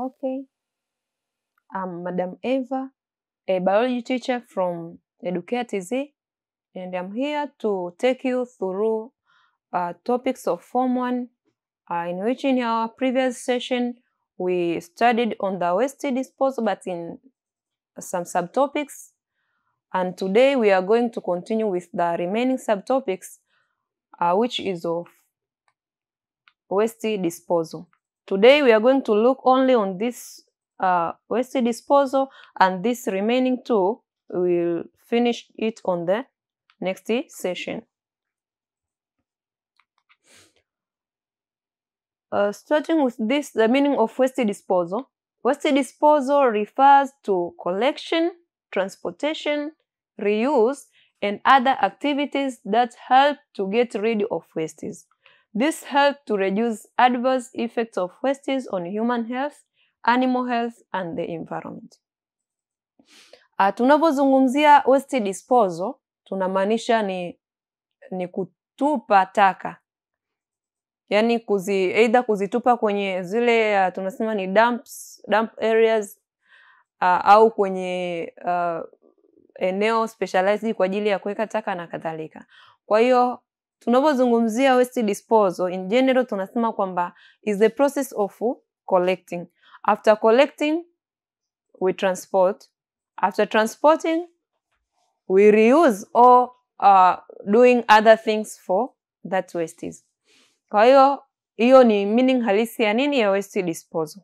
Okay. I'm Madam Eva, a biology teacher from Educare TZ, and I'm here to take you through topics of Form 1, in which in our previous session we studied on the waste disposal but in some subtopics, and today we are going to continue with the remaining subtopics, which is of waste disposal. Today we are going to look only on this waste disposal, and this remaining two we'll finish it on the next session. Starting with this, the meaning of waste disposal. Waste disposal refers to collection, transportation, reuse, and other activities that help to get rid of wastes. This helps to reduce adverse effects of wastes on human health, animal health, and the environment. Tunapozungumzia waste disposal, tunamaanisha ni kutupa taka. Yani either kuzitupa kwenye zile tunasema ni dump areas, au kwenye eneo specialized kwa ajili ya kuweka taka na kadhalika. Kwa hiyo tunapozungumzia waste disposal in general tunasema kwamba is the process of collecting. After collecting we transport. After transporting we reuse or doing other things for that wastes. Kwa hiyo ni meaning halisi ya nini ya waste disposal.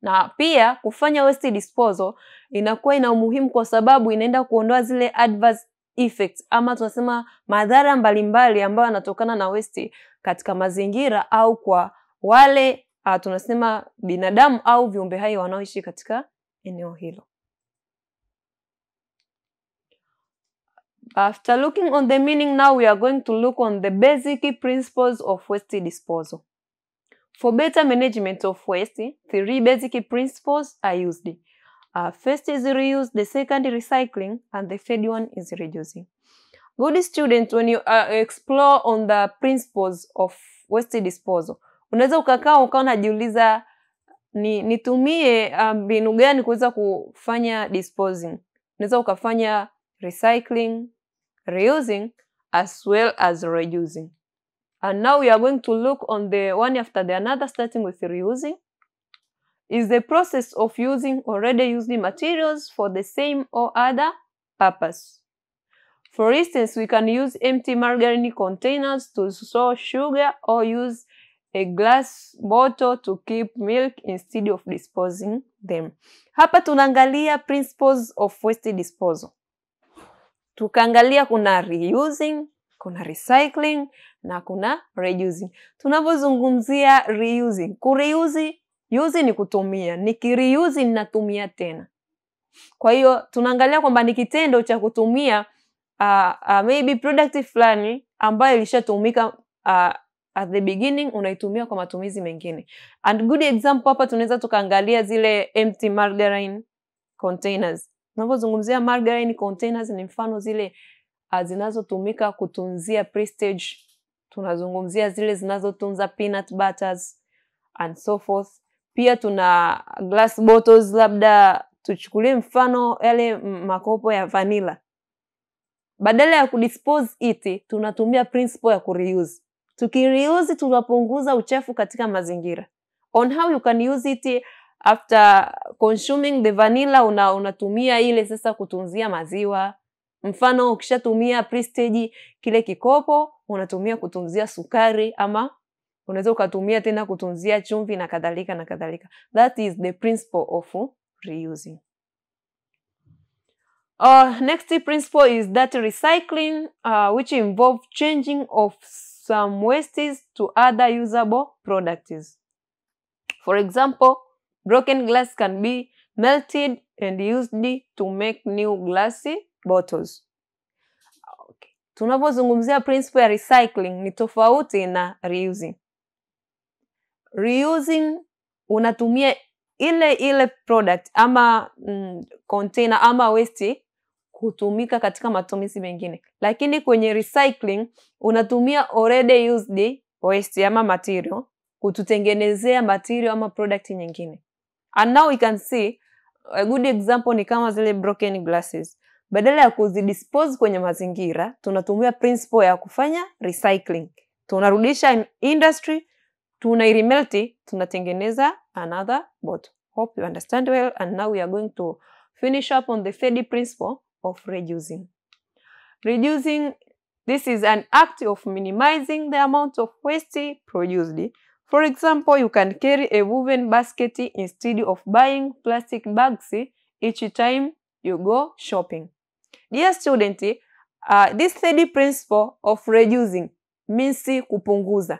Na pia kufanya waste disposal inakuwa ina umuhimu kwa sababu inaenda kuondoa zile adverse effects ama tunasema madhara mbalimbali ambayo yanatokana na waste katika mazingira au kwa wale tunasema binadamu au viumbe hai wanaoishi katika eneo hilo. After looking on the meaning, now we are going to look on the basic principles of waste disposal. For better management of waste, 3 basic principles are used. First is reuse, the second recycling, and the third one is reducing. Good student, when you explore on the principles of waste disposal, unaweza ukakaa unajiuliza nitumie mbinu gani kuweza kufanya disposing. Unaweza ukafanya recycling, reusing, as well as reducing. And now we are going to look on the one after the another, starting with reusing. Is the process of using already used materials for the same or other purpose. For instance, we can use empty margarine containers to store sugar or use a glass bottle to keep milk instead of disposing them. Hapa tunaangalia principles of waste disposal. Tukaangalia kuna reusing, kuna recycling, na kuna reducing. Tunapozungumzia reusing, use ni kutumia, nikireuse ninatumia tena. Kwa hiyo tunaangalia kwamba ni kitendo cha kutumia maybe product fulani ambayo ilishatumika at the beginning, unaitumia kwa matumizi mengine. And good example hapa tunaweza tukaangalia zile empty margarine containers. Tunapozungumzia margarine containers ni mfano zile zinazotumika kutunzia prestige. Tunazungumzia zile zinazotunza peanut butters and so forth. Pia tuna glass bottles, labda tuchukulie mfano yale makopo ya vanilla. Badala ya kudispose it, tunatumia principle ya kureuse. Tukireuse tunapunguza uchafu katika mazingira. On how you can use it after consuming the vanilla, unatumia ile sasa kutunzia maziwa. Mfano ukishatumia prestige kile kikopo, unatumia kutunzia sukari, ama unaweza ukatumia tena kutunzia chumvi na kadhalika na kadhalika. That is the principle of reusing. Next principle is that recycling, which involve changing of some wastes to other usable products. For example, broken glass can be melted and used to make new glass bottles. Okay. Tunapozungumzia principle ya recycling ni tofauti na reusing. Reusing unatumia ile product ama container ama waste kutumika katika matumizi mengine. Lakini kwenye recycling unatumia already used waste ama material kututengenezea material ama product nyingine. And now we can see a good example ni kama zile broken glasses. Badala ya kuzidispose kwenye mazingira, tunatumia principle ya kufanya recycling. Tunarudisha in industry, tunairemelti, tunatengeneza another bottle. Hope you understand well, and now we are going to finish up on the third principle of reducing. Reducing, this is an act of minimizing the amount of waste produced. For example, you can carry a woven basket instead of buying plastic bags each time you go shopping. Dear student, this third principle of reducing means kupunguza.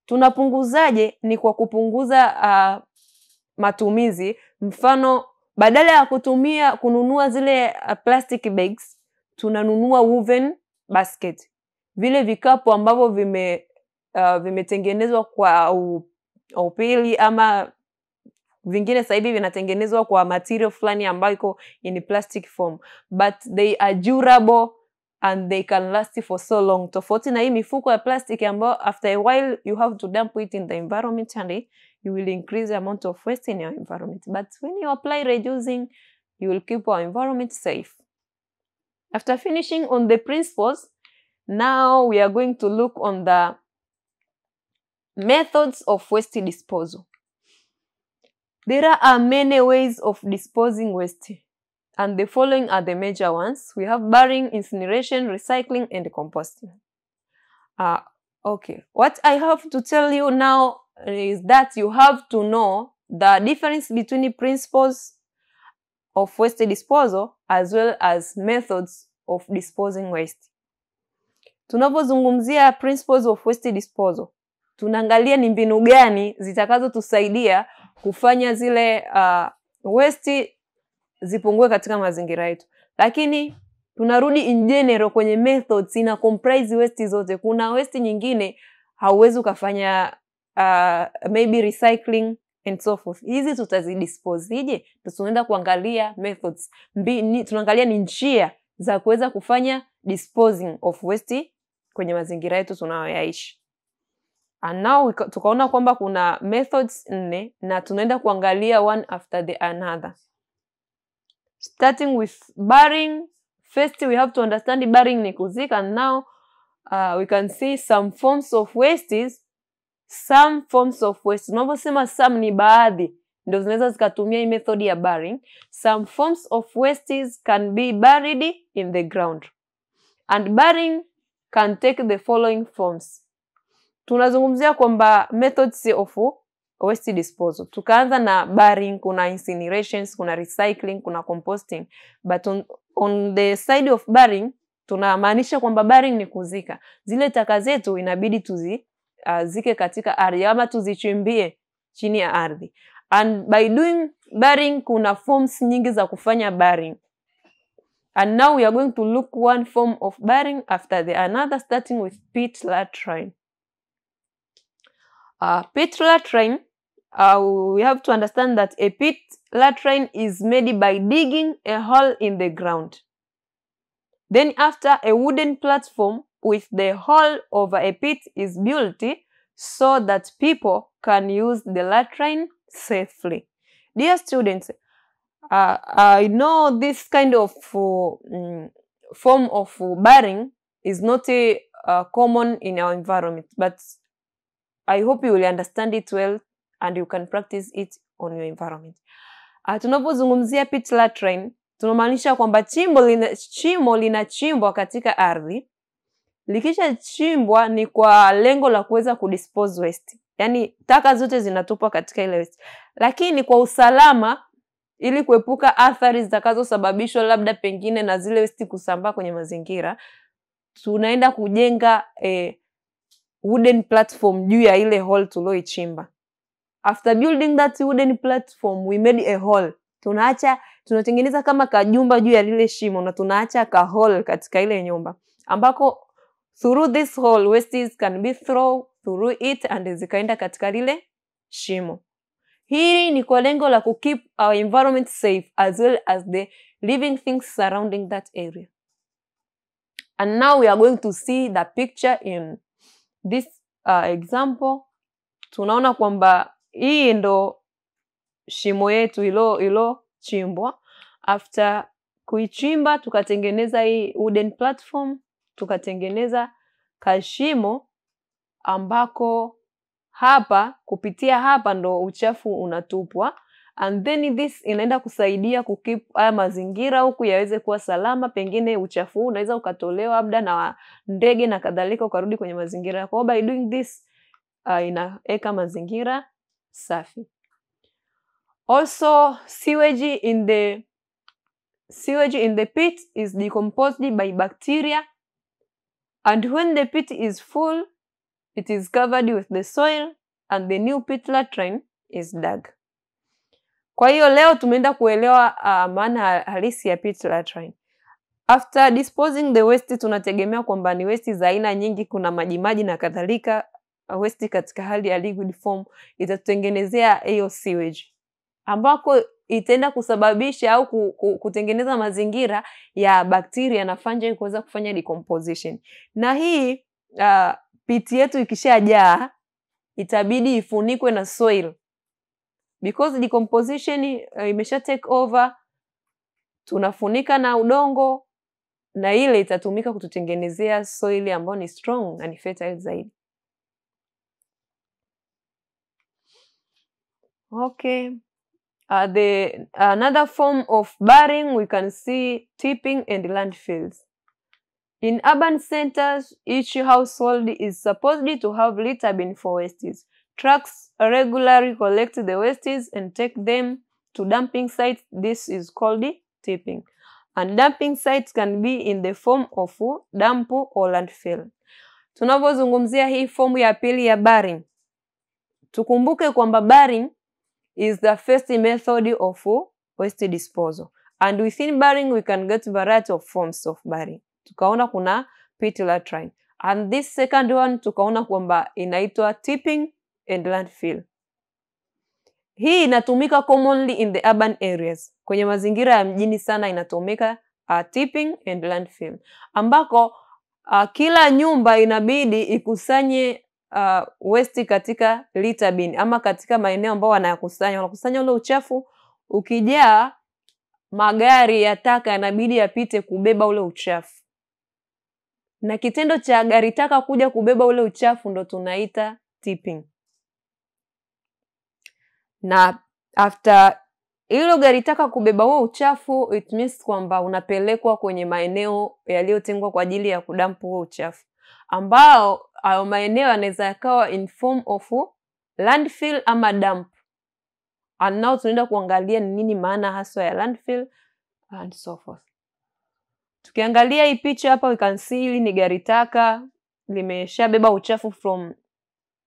Tunapunguzaje? Ni kwa kupunguza matumizi. Mfano, badala ya kununua zile plastic bags, tunanunua woven basket. Vile vikapu ambavyo vimetengenezwa kwa upili ama vingine sasa hivi vinatengenezwa kwa material fulani ambayo iko in plastic form, but they are durable and they can last for so long. Tofauti na hii mifuko ya plastic ambayo after a while you have to dump it in the environment and you will increase the amount of waste in your environment. But when you apply reducing, you will keep our environment safe. After finishing on the principles, now we are going to look on the methods of waste disposal. There are many ways of disposing waste, and the following are the major ones. We have burying, incineration, recycling, and composting. Okay, what I have to tell you now is that you have to know the difference between the principles of waste disposal as well as methods of disposing waste. Tunapozungumzia principles of waste disposal, tunaangalia ni mbinu gani zitakazotusaidia kufanya zile waste zipungue katika mazingira yetu. Lakini tunarudi in general kwenye methods, ina comprise waste zote. Kuna waste nyingine hauwezi ukafanya maybe recycling and so forth. Hizi tutazidispose ije? Tunaenda kuangalia methods. Tunaangalia ni njia za kuweza kufanya disposing of waste kwenye mazingira yetu tunayoyaishi. And now tukaona kwamba kuna methods 4 na tunaenda kuangalia one after the another. Starting with burying. First we have to understand burying ni kuzika, and now we can see some forms of wastes. Some forms of waste. Tunaposema some ni baadhi ndio zinaweza zikatumia hii method ya burying. Some forms of wastes can be buried in the ground. And burying can take the following forms. Tunazungumzia kwamba methods of waste disposal. Tukaanza na burying, kuna incinerations, kuna recycling, kuna composting. But on the side of burying, tunamaanisha kwamba burying ni kuzika. Zile taka zetu inabidi tuzike katika ardhi ama tuzichimbie chini ya ardhi. And by doing burying, kuna forms nyingi za kufanya burying. And now we are going to look one form of burying after the another, starting with pit latrine. Pit latrine, we have to understand that a pit latrine is made by digging a hole in the ground. Then after, a wooden platform with the hole over a pit is built so that people can use the latrine safely. Dear students, I know this kind of form of burying is not common in our environment, but I hope you will understand it well and you can practice it on your environment. Tunapozungumzia pit latrine, tunamaanisha kwamba chimbo linachimbwa katika ardhi. Likisha chimbwa ni kwa lengo la kuweza kudispose waste. Yaani taka zote zinatupwa katika ile waste. Lakini kwa usalama, ili kuepuka athari zitakazosababishwa labda pengine na zile waste kusambaa kwenye mazingira, tunaenda kujenga wooden platform juu ya ile hole tulioichimba. After building that wooden platform, we made a hole. Tunatengeneza kama kajumba juu ya lile shimo na tunaacha ka hole katika ile nyumba. Ambako through this hole, wastes can be thrown through it and zikaenda katika lile shimo. Hii ni kwa lengo la keep our environment safe as well as the living things surrounding that area. And now we are going to see the picture in this example. Tunaona kwamba hii ndo shimo yetu ilo chimbwa. After kuichimba tukatengeneza hii wooden platform, tukatengeneza kashimo ambako hapa kupitia hapa ndo uchafu unatupwa, and then this inaenda kusaidia kukeep haya mazingira huku yaweze kuwa salama. Pengine uchafu unaweza ukatolewa labda na ndege na kadhalika ukarudi kwenye mazingira. Kwa by doing this inaeka mazingira safi. Also, sewage in the pit is decomposed by bacteria, and when the pit is full, it is covered with the soil and the new pit latrine is dug. Kwa hiyo leo tumeenda kuelewa maana halisi ya pit latrine. After disposing the waste, tunategemea kwamba ni waste za aina nyingi, kuna majimaji na kadhalika. Waste katika hali ya liquid form itatutengenezea hiyo sewage, ambako itaenda kusababisha au kutengeneza mazingira ya bacteria na fungi kuweza kufanya decomposition. Na hii pit yetu ikishajaa itabidi ifunikwe na soil, because decomposition imesha take over. Tunafunika na udongo na ile itatumika kututengenezea soil ambayo ni strong na ni fertile zaidi. Okay. Another form of burying, we can see tipping and landfills. In urban centers, each household is supposed to have litter bin for wastes. Trucks regularly collect the wastes and take them to dumping sites. This is called tipping. And dumping sites can be in the form of dump or landfill. Tunapozungumzia hii formu ya pili ya burying, tukumbuke kwamba burying is the first method of waste disposal. And within burying we can get variety of forms of burying. Tukaona kuna pit latrine. And this second one tukaona kwamba inaitwa tipping and landfill. Hii inatumika commonly in the urban areas. Kwenye mazingira ya mjini sana inatumika tipping and landfill. Ambako kila nyumba inabidi ikusanye waste katika litter bin ama katika maeneo ambao wanakusanya ule uchafu. Ukijaa, magari ya taka yanabidi yapite kubeba ule uchafu. Na kitendo cha gari taka kuja kubeba ule uchafu ndo tunaita tipping. Na after hilo gari taka kubeba huo uchafu, it means kwamba unapelekwa kwenye maeneo yaliyotengwa kwa ajili ya kudampu huo uchafu, ambao hayo maeneo yanaweza yakawa in form of landfill ama dump. And now tunaenda kuangalia ni nini maana haswa ya landfill and so forth. Tukiangalia hii picha hapa, we can see hili ni gari taka limeshabeba uchafu from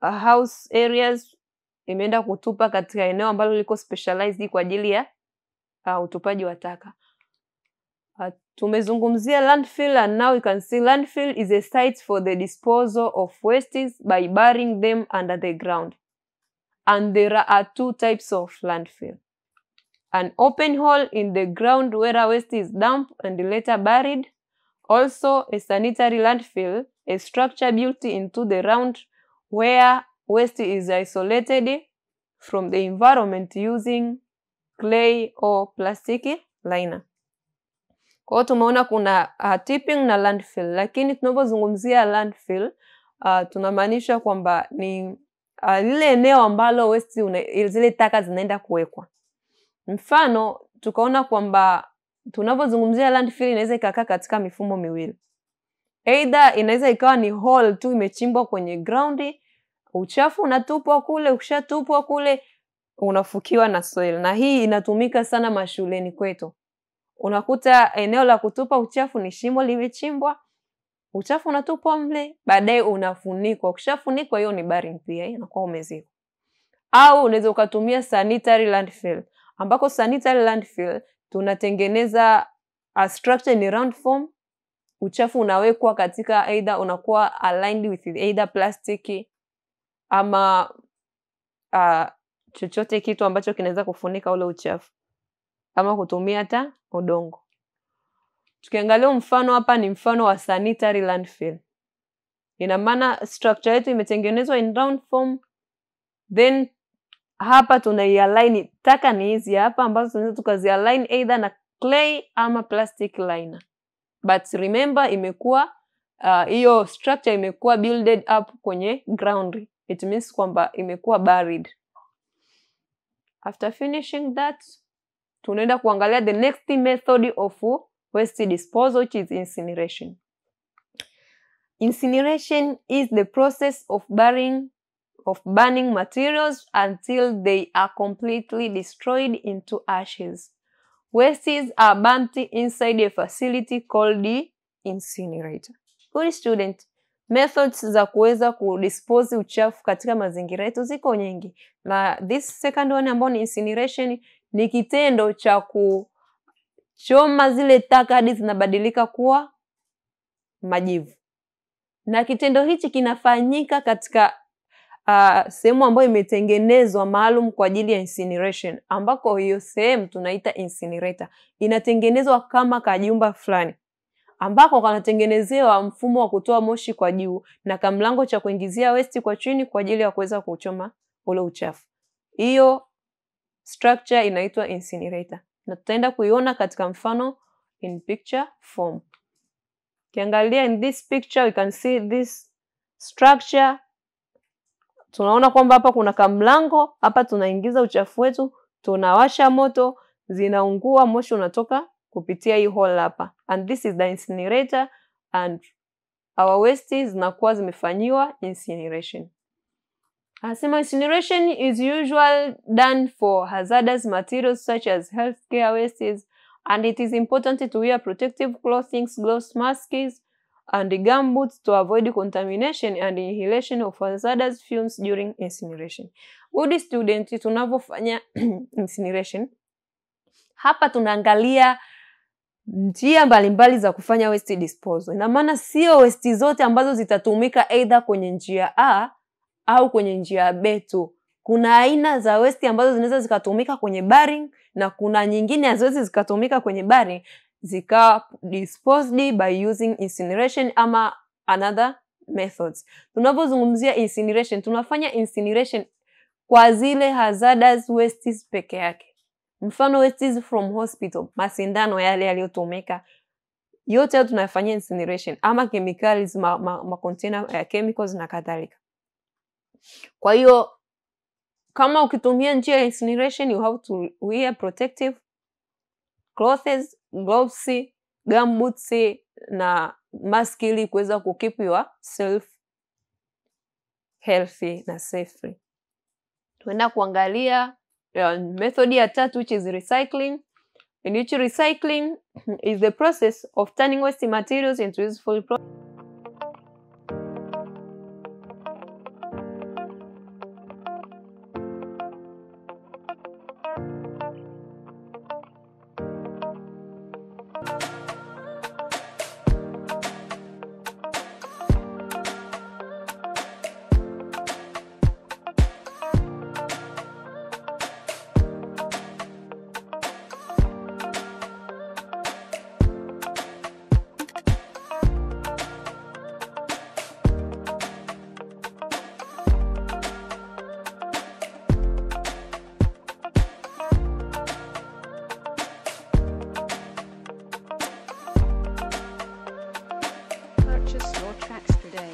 house areas, imeenda kutupa katika eneo ambalo liko specialized kwa ajili ya utupaji wa taka. Tumezungumzia landfill, and now we can see landfill is a site for the disposal of wastes by burying them under the ground. And there are two types of landfill. An open hole in the ground where a waste is dumped and later buried. Also a sanitary landfill, a structure built into the ground where waste is isolated from the environment using clay or plastic liner. Kwa hiyo tumeona kuna tipping na landfill, lakini tunapozungumzia landfill tunamaanisha kwamba ni lile eneo ambalo waste zile taka zinaenda kuwekwa. Mfano, tukaona kwamba tunapozungumzia landfill inaweza ikakaa katika mifumo miwili. Either inaweza ikawa ni hole tu imechimbwa kwenye ground, uchafu unatupwa kule, ukishatupwa kule unafukiwa na soil. Na hii inatumika sana mashuleni kwetu. Unakuta eneo la kutupa uchafu ni shimo limechimbwa, uchafu unatupwa mle, baadaye unafunikwa. Ukishafunikwa hiyo ni burying pia, inakuwa umezikwa. Au unaweza ukatumia sanitary landfill, ambako sanitary landfill tunatengeneza a structure in round form. Uchafu unawekwa katika either unakuwa aligned with either plastic ama chochote kitu ambacho kinaweza kufunika ule uchafu, ama kutumia hata udongo. Tukiangalia mfano hapa ni mfano wa sanitary landfill. Ina maana structure yetu imetengenezwa in round form, then hapa tunaialign, taka ni hizi hapa ambazo tunaweza tukazialign either na clay ama plastic liner. But remember imekuwa hiyo structure imekuwa builded up kwenye ground. It means kwamba imekuwa buried. After finishing that, tunaenda kuangalia the next method of waste disposal, which is incineration. Incineration is the process of burning materials until they are completely destroyed into ashes. Wastes are burnt inside a facility called the incinerator. Good student, methods za kuweza kudispose uchafu katika mazingira yetu ziko nyingi. Na this second one ambao ni incineration ni kitendo cha kuchoma zile taka hadi zinabadilika kuwa majivu. Na kitendo hichi kinafanyika katika sehemu ambayo imetengenezwa maalum kwa ajili ya incineration, ambako hiyo sehemu tunaita incinerator. Inatengenezwa kama kajumba fulani ambako kanatengenezewa mfumo wa kutoa moshi kwa juu na kamlango cha kuingizia waste kwa chini kwa ajili ya kuweza kuchoma ule uchafu. Hiyo structure inaitwa incinerator. Na tutaenda kuiona katika mfano in picture form. Kiangalia in this picture we can see this structure. Tunaona kwamba hapa kuna kamlango, hapa tunaingiza uchafu wetu, tunawasha moto, zinaungua, moshi unatoka kupitia hii hole hapa. And this is the incinerator and our waste zinakuwa zimefanyiwa incineration. Asema incineration is usually done for hazardous materials such as healthcare wastes, and it is important to wear protective clothing, gloves, masks, and gumboots to avoid contamination and inhalation of hazardous fumes during incineration. Good student, tunapofanya incineration, hapa tunaangalia njia mbalimbali za kufanya waste disposal. Na maana sio waste zote ambazo zitatumika either kwenye njia A au kwenye njia B tu. Kuna aina za waste ambazo zinaweza zikatumika kwenye burning na kuna nyingine haziwezi zikatumika kwenye burning zika disposed by using incineration ama another methods. Tunapozungumzia incineration, tunafanya incineration kwa zile hazardous wastes peke yake. Mfano wastes from hospital, masindano yale yaliyotumika, yote hayo tunafanyia incineration, ama chemicals, container ya chemicals na kadhalika. Kwa hiyo kama ukitumia njia ya incineration, you have to wear protective clothes, gloves, gumboots na mask ili kuweza kukeep yourself healthy na safe. Tuenda kuangalia method ya tatu, which is recycling. In which recycling is the process of turning waste materials into useful products. Purchase your tracks today.